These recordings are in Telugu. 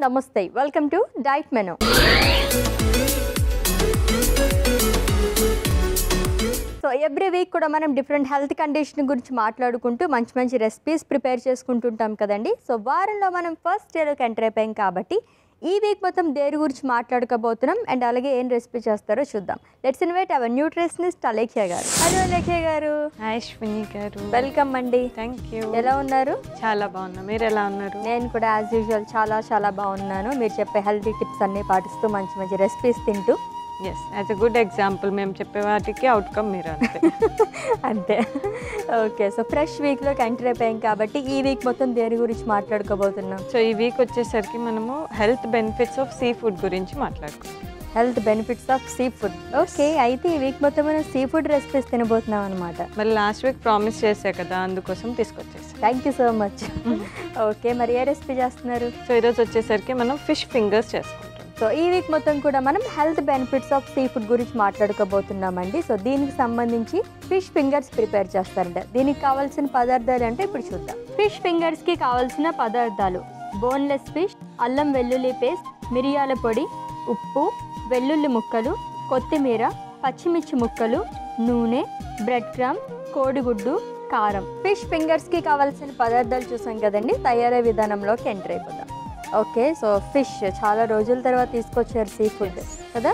Namaste. Welcome to Diet Menu. So every week kuda manam different health condition gurinchi maatladukunటూ మంచి recipes prepare చేసుకుంటుంటాం కదండి. సో వారంలో మనం ఫస్ట్ డే లోకి ఎంటర్ అయిపోయాం కాబట్టి ఈ వీక్ మొత్తం దేని గురించి మాట్లాడుకోబోతున్నాం అండ్ అలాగే ఏం రెసిపీ చేస్తారో చూద్దాం. Let's invite our nutritionist Alekhya గారు. హలో అలేఖ్య గారు. హాయ్ అశ్విని గారు. వెల్కమ్ అండి. థాంక్యూ. ఎలా ఉన్నారు? చాలా బాగున్నా. మీరు ఎలా ఉన్నారు? నేను కూడా యాజ్ యూజువల్ చాలా బాగున్నాను. మీరు చెప్పే హెల్తీ టిప్స్ అన్ని పాటిస్తూ మంచి రెసిపీస్ తింటూ. Yes, as a good example మేము చెప్పే వాటికి అవుట్కమ్ మీరు అంతే. అంతే. ఓకే, సో ఫ్రెష్ వీక్లోకి ఎంటర్ అయిపోయాం కాబట్టి ఈ వీక్ మొత్తం దేని గురించి మాట్లాడుకోబోతున్నాం? సో ఈ వీక్ వచ్చేసరికి మనము health benefits of seafood గురించి మాట్లాడుకుంటాం. Health benefits of sea food. Okay, అయితే ఈ వీక్ మొత్తం మనం సీ ఫుడ్ రెసిపీస్ తినబోతున్నాం అనమాట. మరి లాస్ట్ వీక్ ప్రామిస్ చేసా కదా, అందుకోసం తీసుకొచ్చేసాం. Thank you so much. Okay, మరి ఏ రెసిపీ చేస్తున్నారు? సో ఈరోజు వచ్చేసరికి మనం ఫిష్ ఫింగర్స్ చేసుకుంటాం. సో ఈ వీక్ మొత్తం కూడా మనం health benefits of seafood గురించి మాట్లాడుకోబోతున్నామండి. సో దీనికి సంబంధించి ఫిష్ ఫింగర్స్ ప్రిపేర్ చేస్తారంట. దీనికి కావాల్సిన పదార్థాలు అంటే ఇప్పుడు చూద్దాం. ఫిష్ ఫింగర్స్కి కావాల్సిన పదార్థాలు: బోన్లెస్ ఫిష్, అల్లం వెల్లుల్లి పేస్ట్, మిరియాల పొడి, ఉప్పు, వెల్లుల్లి ముక్కలు, కొత్తిమీర, పచ్చిమిర్చి ముక్కలు, నూనె, బ్రెడ్ క్రమ్, కోడిగుడ్డు, కారం. ఫిష్ ఫింగర్స్కి కావాల్సిన పదార్థాలు చూసాం కదండి. తయారీ విధానంలోకి ఎంటర్ అయిపోతాం. ఓకే, సో ఫిష్ చాలా రోజుల తర్వాత తీసుకొచ్చారు సీ ఫుడ్ కదా.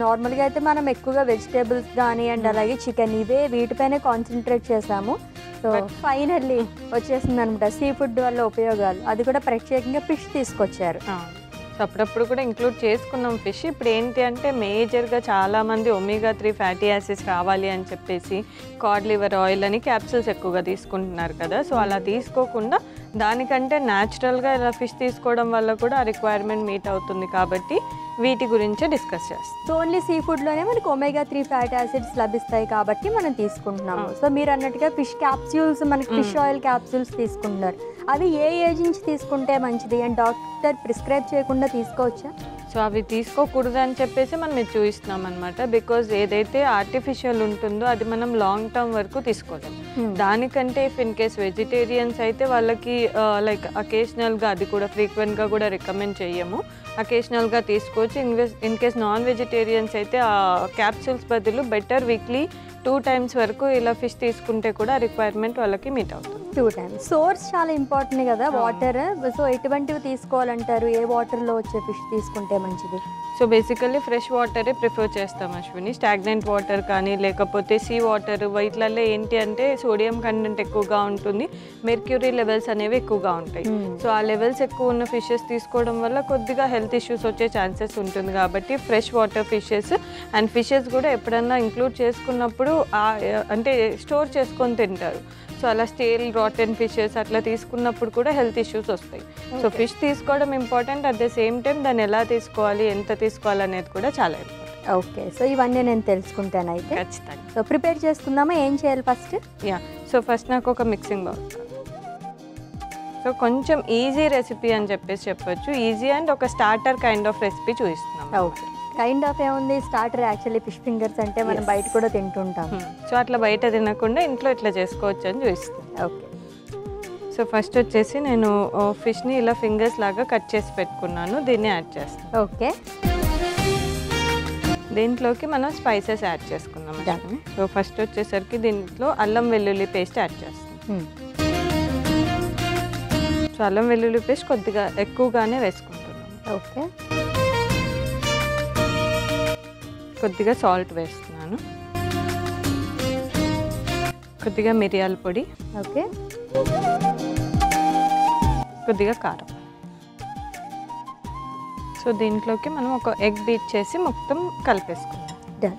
నార్మల్గా అయితే మనం ఎక్కువగా వెజిటేబుల్స్ కానీ అండ్ అలాగే చికెన్ వీటిపైనే కాన్సన్ట్రేట్ చేసాము. సో ఫైనల్లీ వచ్చేసింది అనమాట సీ ఫుడ్ వల్ల ఉపయోగాలు. అది కూడా ప్రత్యేకంగా ఫిష్ తీసుకొచ్చారు. సో అప్పుడప్పుడు కూడా ఇంక్లూడ్ చేసుకున్నాం ఫిష్. ఇప్పుడు ఏంటి అంటే మేజర్గా చాలామంది ఒమేగా 3 ఫ్యాటీ యాసిడ్స్ కావాలి అని చెప్పేసి కాడ్ లివర్ ఆయిల్ అని క్యాప్సూల్స్ ఎక్కువగా తీసుకుంటున్నారు కదా. సో అలా తీసుకోకుండా దానికంటే న్యాచురల్గా ఇలా ఫిష్ తీసుకోవడం వల్ల కూడా ఆ రిక్వైర్మెంట్ మీట్ అవుతుంది కాబట్టి వీటి గురించే డిస్కస్ చేస్తాం. సో ఓన్లీ సీ ఫుడ్లోనే మనకు ఒమేగా 3 ఫ్యాటీ యాసిడ్స్ లభిస్తాయి కాబట్టి మనం తీసుకుంటున్నాము. సో మీరు అన్నట్టుగా ఫిష్ క్యాప్సూల్స్, మనకి ఫిష్ ఆయిల్ క్యాప్సూల్స్ తీసుకుంటున్నారు. అవి ఏ ఏజ్ నుంచి తీసుకుంటే మంచిది అండ్ డాక్టర్ ప్రిస్క్రైబ్ చేయకుండా తీసుకోవచ్చా? సో అవి తీసుకోకూడదు అని చెప్పేసి మనం ఇది చూపిస్తున్నాం అనమాట. బికాజ్ ఏదైతే ఆర్టిఫిషియల్ ఉంటుందో అది మనం లాంగ్ టర్మ్ వరకు తీసుకోలేము. దానికంటే ఇఫ్ ఇన్ కేస్ వెజిటేరియన్స్ అయితే వాళ్ళకి లైక్ అకేషనల్గా, అది కూడా ఫ్రీక్వెంట్గా కూడా రికమెండ్ చేయము, అకేషనల్గా తీసుకోవచ్చు. ఇన్ కేస్ నాన్ వెజిటేరియన్స్ అయితే ఆ క్యాప్సూల్స్ బదులు బెటర్ వీక్లీ 2 times వరకు ఇలా ఫిష్ తీసుకుంటే కూడా రిక్వైర్మెంట్ వాళ్ళకి మీట్ అవుతుంది. 2 times. సోర్స్ చాలా ఇంపార్టెంట్ కదా, వాటర్. సో ఎటువంటివి తీసుకోవాలంటారు? ఏ వాటర్లో వచ్చే ఫిష్ తీసుకుంటే మంచిది? సో బేసికల్లీ ఫ్రెష్ వాటరే ప్రిఫర్ చేస్తాం అశ్విని. స్టాగ్నెంట్ వాటర్ కానీ లేకపోతే సీ వాటర్, వీటిలలో ఏంటి అంటే సోడియం కంటెంట్ ఎక్కువగా ఉంటుంది, మెర్క్యూరీ లెవెల్స్ అనేవి ఎక్కువగా ఉంటాయి. సో ఆ లెవెల్స్ ఎక్కువ ఉన్న ఫిషెస్ తీసుకోవడం వల్ల కొద్దిగా హెల్త్ ఇష్యూస్ వచ్చే ఛాన్సెస్ ఉంటుంది. కాబట్టి fresh water fishes and fishes కూడా ఎప్పుడన్నా ఇంక్లూడ్ చేసుకున్నప్పుడు అంటే స్టోర్ చేసుకొని తింటారు. సో అలా స్టేల్ రాటెన్ ఫిషెస్ అట్లా తీసుకున్నప్పుడు కూడా హెల్త్ ఇష్యూస్ వస్తాయి. సో ఫిష్ తీసుకోవడం important, at the same time దాన్ని ఎలా తీసుకోవాలి, ఎంత తీసుకోవాలి అనేది కూడా చాలా ఇంపార్టెంట్. ఓకే, సో ఇవన్నీ నేను తెలుసుకుంటాను అయితే. ఖచ్చితంగా. సో ప్రిపేర్ చేసుకుందామా? ఏం చేయాలి ఫస్ట్? సో ఫస్ట్ నాకు ఒక మిక్సింగ్ బౌల్. సో కొంచెం ఈజీ రెసిపీ అని చెప్పేసి చెప్పొచ్చు. ఈజీ అండ్ ఒక స్టార్టర్ కైండ్ ఆఫ్ రెసిపీ చూపిస్తున్నాం. ఓకే, కైండ్ ఆఫ్ ఏముంది స్టార్టర్? యాక్చువల్లీ ఫిష్ ఫింగర్స్ అంటే మనం బయట కూడా తింటుంటాం. సో అట్లా బయట తినకుండా ఇంట్లో ఇట్లా చేసుకోవచ్చు అని చూపిస్తాను. ఓకే, సో ఫస్ట్ వచ్చేసి నేను ఫిష్ని ఇలా ఫింగర్స్ లాగా కట్ చేసి పెట్టుకున్నాను. దీన్ని యాడ్ చేస్తాను. ఓకే, దీంట్లోకి మనం స్పైసెస్ యాడ్ చేసుకుందాం. సో ఫస్ట్ వచ్చేసరికి దీంట్లో అల్లం వెల్లుల్లి పేస్ట్ యాడ్ చేస్తాం. సో అల్లం వెల్లుల్లి పేస్ట్ కొద్దిగా ఎక్కువగానే వేసుకుంటున్నాం. ఓకే, కొద్దిగా సాల్ట్ వేస్తున్నాను, కొద్దిగా మిరియాల పొడి, ఓకే, కొద్దిగా కారం. సో దీంట్లోకి మనం ఒక ఎగ్ బీట్ చేసి మొత్తం కలిపేసుకుందాం. డన్.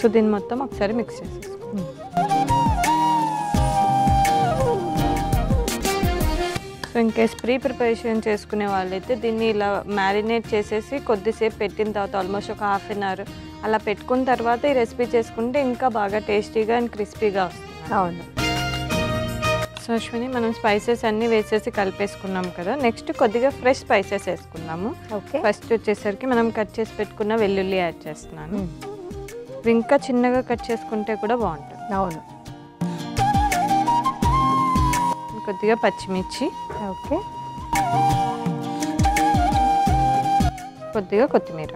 సో దీన్ని మొత్తం ఒకసారి మిక్స్ చేసేసుకుందాం. సో ఇన్ కేస్ ప్రిపరేషన్ చేసుకునే వాళ్ళైతే దీన్ని ఇలా మ్యారినేట్ చేసేసి కొద్దిసేపు పెట్టిన తర్వాత ఆల్మోస్ట్ ఒక 1/2 hour అలా పెట్టుకున్న తర్వాత ఈ రెసిపీ చేసుకుంటే ఇంకా బాగా టేస్టీగా అండ్ క్రిస్పీగా వస్తుంది. అవును. సో అశ్విని మనం స్పైసెస్ అన్నీ వేసేసి కలిపేసుకున్నాం కదా, నెక్స్ట్ కొద్దిగా ఫ్రెష్ స్పైసెస్ వేసుకున్నాము. ఓకే. ఫస్ట్ వచ్చేసరికి మనం కట్ చేసి పెట్టుకున్న వెల్లుల్లి యాడ్ చేస్తున్నాను. ఇవి ఇంకా చిన్నగా కట్ చేసుకుంటే కూడా బాగుంటుంది. అవును. కొద్దిగా పచ్చిమిర్చి, ఓకే, కొద్దిగా కొత్తిమీర.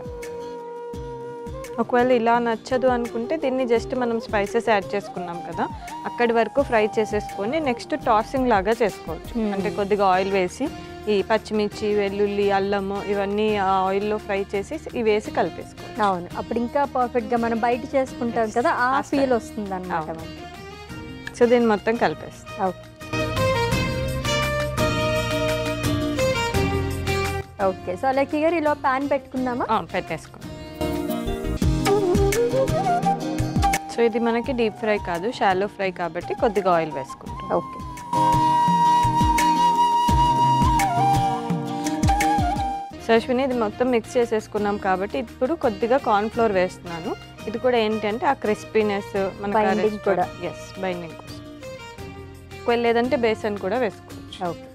ఒకవేళ ఇలా నచ్చదు అనుకుంటే దీన్ని జస్ట్ మనం స్పైసెస్ యాడ్ చేసుకున్నాం కదా అక్కడి వరకు ఫ్రై చేసేసుకొని నెక్స్ట్ టాసింగ్ లాగా చేసుకోవచ్చు. అంటే కొద్దిగా ఆయిల్ వేసి ఈ పచ్చిమిర్చి, వెల్లుల్లి, అల్లము ఇవన్నీ ఆయిల్లో ఫ్రై చేసి ఇవి వేసి కలిపేసుకోవచ్చు. అవును, అప్పుడు ఇంకా పర్ఫెక్ట్గా మనం బయట చేసుకుంటాం కదా ఆ ఫీల్ వస్తుంది అన్నమాట మనకి. సో దీన్ని మొత్తం కలిపేస్తాం. ఓకే. ఓకే, సో లక్కీ గారు ఇలా ప్యాన్ పెట్టుకుందామా? పెట్టేసుకున్నాం. సో ఇది మనకి డీప్ ఫ్రై కాదు, షాలో ఫ్రై కాబట్టి కొద్దిగా ఆయిల్ వేసుకుంటాం. ఓకే. సో అశ్విని ఇది మొత్తం మిక్స్ చేసేసుకున్నాం కాబట్టి ఇప్పుడు కొద్దిగా కార్న్ఫ్లోర్ వేస్తున్నాను. ఇది కూడా ఏంటంటే ఆ క్రిస్పీనెస్ మనకు బైండింగ్ కోసం. ఒకవేళ లేదంటే బేసన్ కూడా వేసుకోవచ్చు. ఓకే.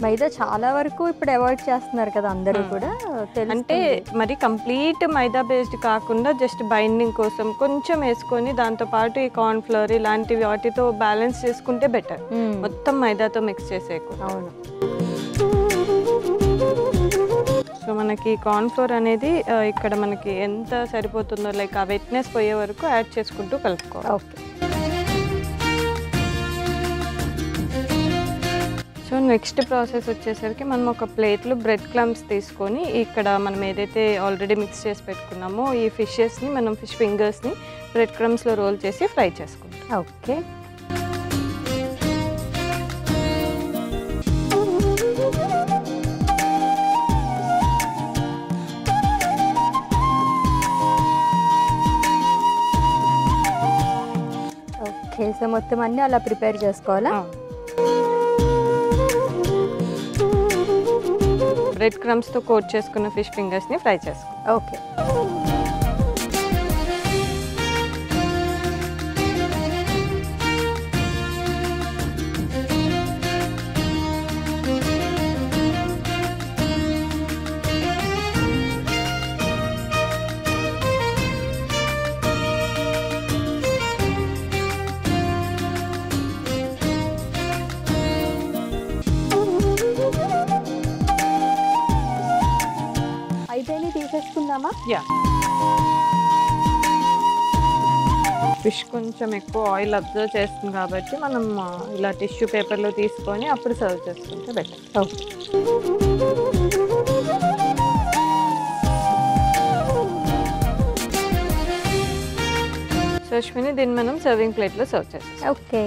మైదా చాలా వరకు ఇప్పుడు అవాయిడ్ చేస్తున్నారు కదా అందరూ కూడా. అంటే మరి కంప్లీట్ మైదా బేస్డ్ కాకుండా జస్ట్ బైండింగ్ కోసం కొంచెం వేసుకొని దాంతోపాటు ఈ కార్న్ఫ్లోర్ ఇలాంటి వాటితో బ్యాలెన్స్ చేసుకుంటే బెటర్, మొత్తం మైదాతో మిక్స్ చేసేయకుండా. అవును. సో మనకి కార్న్ఫ్లోర్ అనేది ఇక్కడ మనకి ఎంత సరిపోతుందో లైక్ ఆ వెట్నెస్ పోయే వరకు యాడ్ చేసుకుంటూ కలుపుకోవాలి. ఓకే. సో నెక్స్ట్ ప్రాసెస్ వచ్చేసరికి మనం ఒక ప్లేట్లో బ్రెడ్ క్రమ్స్ తీసుకొని ఇక్కడ మనం ఏదైతే ఆల్రెడీ మిక్స్ చేసి పెట్టుకున్నామో ఈ ఫిషెస్ని మనం ఫిష్ ఫింగర్స్ని బ్రెడ్ క్రమ్స్లో రోల్ చేసి ఫ్రై చేసుకుంటాం. ఓకే. ఓకే, సో మొత్తం అన్నీ అలా ప్రిపేర్ చేసుకోవాలా? బ్రెడ్ క్రమ్స్తో కోట్ చేసుకున్న ఫిష్ ఫింగర్స్ని ఫ్రై చేసుకోవాలి. ఓకే. తీసేసుకుందామా? ఫిష్ కొంచెం ఎక్కువ ఆయిల్ అబ్జర్వ్ చేస్తుంది కాబట్టి మనం ఇలా టిష్యూ పేపర్లో తీసుకొని అప్పుడు సర్వ్ చేసుకుంటే బెటర్. ఓకే. సో అశ్విని దీన్ని మనం సర్వింగ్ ప్లేట్లో సర్వ్ చేస్తాం. ఓకే.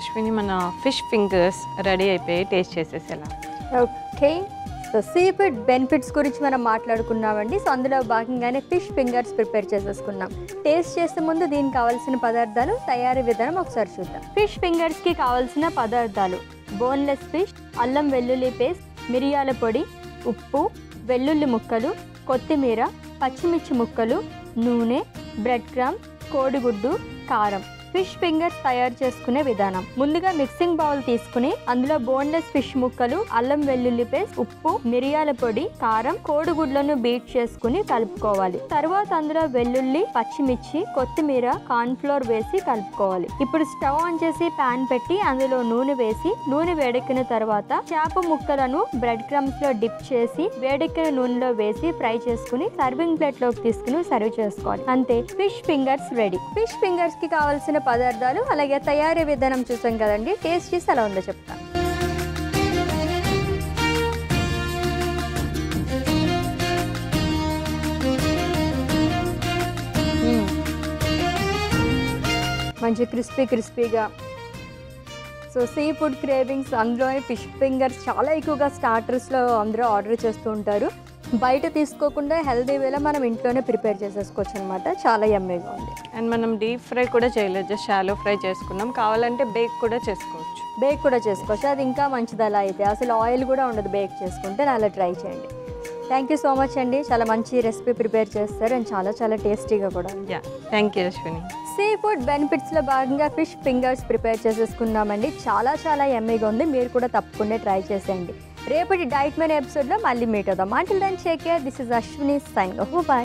అశ్విని మన ఫిష్ ఫింగర్స్ రెడీ అయిపోయి టేస్ట్ చేసేసేలా. Okay. So seafood benefits గురించి మనం మాట్లాడుకున్నామండి. సో అందులో భాగంగానే ఫిష్ ఫింగర్స్ ప్రిపేర్ చేసేసుకున్నాం. టేస్ట్ చేసే ముందు దీనికి కావాల్సిన పదార్థాలు, తయారీ విధానం ఒకసారి చూద్దాం. ఫిష్ ఫింగర్స్కి కావాల్సిన పదార్థాలు: బోన్లెస్ ఫిష్, అల్లం వెల్లుల్లి పేస్ట్, మిరియాల పొడి, ఉప్పు, వెల్లుల్లి ముక్కలు, కొత్తిమీర, పచ్చిమిర్చి ముక్కలు, నూనె, బ్రెడ్ క్రమ్, కోడిగుడ్డు, కారం. ఫిష్ ఫింగర్స్ తయారు చేసుకునే విధానం: ముందుగా మిక్సింగ్ బౌల్ తీసుకుని అందులో బోన్లెస్ ఫిష్ ముక్కలు, అల్లం వెల్లుల్లి పేస్ట్, ఉప్పు, మిరియాల పొడి, కారం, కోడిగుడ్లను బీట్ చేసుకుని కలుపుకోవాలి. తర్వాత అందులో వెల్లుల్లి, పచ్చిమిర్చి, కొత్తిమీర, కార్న్ఫ్లోర్ వేసి కలుపుకోవాలి. ఇప్పుడు స్టవ్ ఆన్ చేసి పాన్ పెట్టి అందులో నూనె వేసి, నూనె వేడెక్కిన తర్వాత చేప ముక్కలను బ్రెడ్ క్రమ్స్ లో డిప్ చేసి వేడెక్కిన నూనెలో వేసి ఫ్రై చేసుకుని సర్వింగ్ ప్లేట్ లోకి తీసుకుని సర్వ్ చేసుకోవాలి. అంతే, fish fingers ready. Fish fingers కి కావాల్సిన పదార్థాలు అలాగే తయారీ విధానం చూసాం కదండి. టేస్ట్ చేసి ఎలా ఉందో చెప్తా. మంచి క్రిస్పీగా సో సీ ఫుడ్ క్రేవింగ్స్, అందులోనే ఫిష్ ఫింగర్స్ చాలా ఎక్కువగా స్టార్టర్స్లో అందరూ ఆర్డర్ చేస్తూ ఉంటారు. బయట తీసుకోకుండా హెల్తీ వేలో మనం ఇంట్లోనే ప్రిపేర్ చేసేసుకోవచ్చు అనమాట. చాలా యమ్మీగా ఉంది. అండ్ మనం డీప్ ఫ్రై కూడా చేయలేదు, జస్ట్ షాలో ఫ్రై చేసుకున్నాం. కావాలంటే బేక్ కూడా చేసుకోవచ్చు. బేక్ కూడా చేసుకోవచ్చు, అది ఇంకా మంచిది. అలా అయితే అసలు ఆయిల్ కూడా ఉండదు బేక్ చేసుకుంటే. అలా ట్రై చేయండి. థ్యాంక్ యూ సో మచ్ అండి. చాలా మంచి రెసిపీ ప్రిపేర్ చేస్తారు అండ్ చాలా చాలా టేస్టీగా కూడా ఉంది. Yeah, thank you Ashwini. Seafood బెనిఫిట్స్లో భాగంగా ఫిష్ ఫింగర్స్ ప్రిపేర్ చేసేసుకున్నామండి. చాలా చాలా యమ్మీగా ఉంది. మీరు కూడా తప్పకుండా ట్రై చేసేయండి. రేపటి డైట్ మెనూ ఎపిసోడ్లో మళ్ళీ మీట్ అవుదాం. Until then take care. This is Ashwini signing off. By.